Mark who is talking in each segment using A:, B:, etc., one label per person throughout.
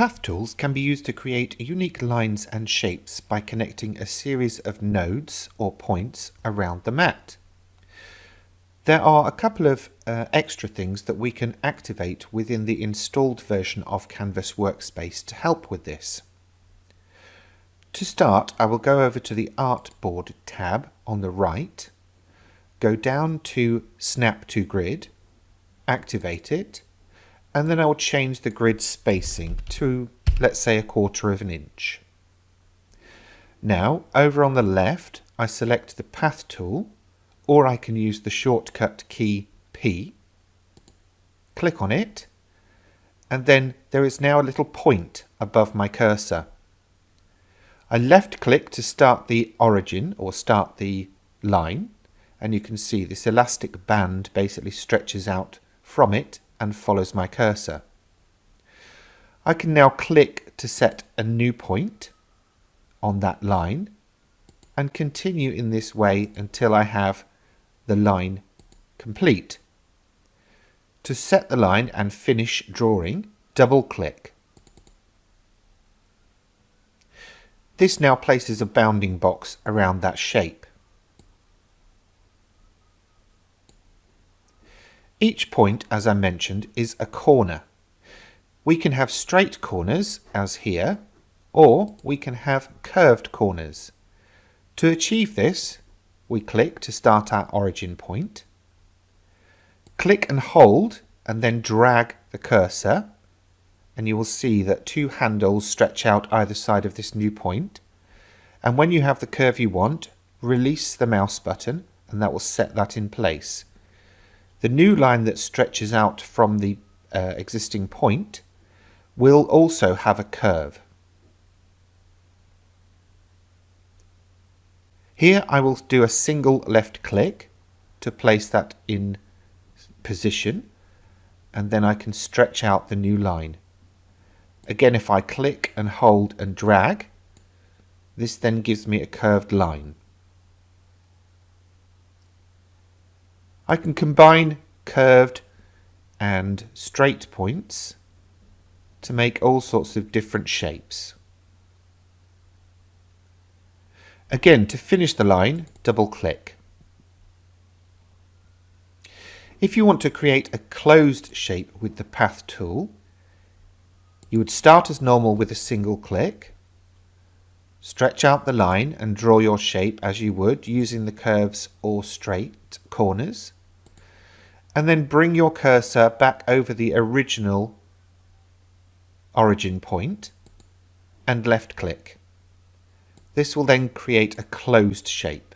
A: Path tools can be used to create unique lines and shapes by connecting a series of nodes or points around the mat. There are a couple of extra things that we can activate within the installed version of Canvas Workspace to help with this. To start, I will go over to the Artboard tab on the right, go down to Snap to Grid, activate it, and then I will change the grid spacing to, let's say, 1/4 of an inch. Now, over on the left, I select the Path tool, or I can use the shortcut key P, click on it, and then there is now a little point above my cursor. I left click to start the origin or start the line, and you can see this elastic band basically stretches out from it and follows my cursor. I can now click to set a new point on that line and continue in this way until I have the line complete. To set the line and finish drawing, double click. This now places a bounding box around that shape. Each point, as I mentioned, is a corner. We can have straight corners, as here, or we can have curved corners. To achieve this, we click to start our origin point, click and hold, and then drag the cursor, and you will see that two handles stretch out either side of this new point. And when you have the curve you want, release the mouse button, and that will set that in place. The new line that stretches out from the existing point will also have a curve. Here I will do a single left click to place that in position, and then I can stretch out the new line. Again, if I click and hold and drag, this then gives me a curved line. I can combine curved and straight points to make all sorts of different shapes. Again, to finish the line, double click. If you want to create a closed shape with the Path tool, you would start as normal with a single click, stretch out the line and draw your shape as you would using the curves or straight corners, and then bring your cursor back over the original origin point and left click. This will then create a closed shape.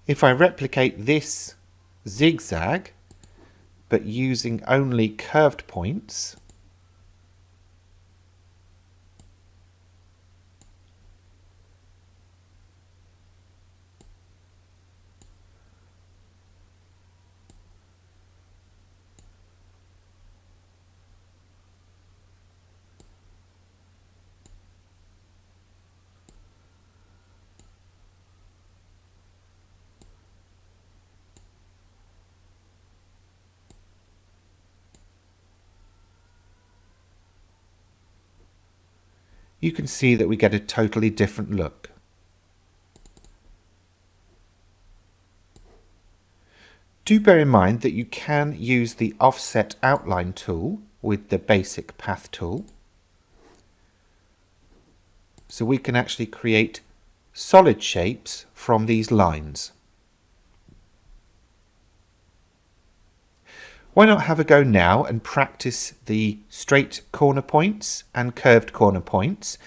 A: If I replicate this zigzag, but using only curved points, you can see that we get a totally different look. Do bear in mind that you can use the Offset Outline tool with the basic Path tool. So we can actually create solid shapes from these lines. Why not have a go now and practice the straight corner points and curved corner points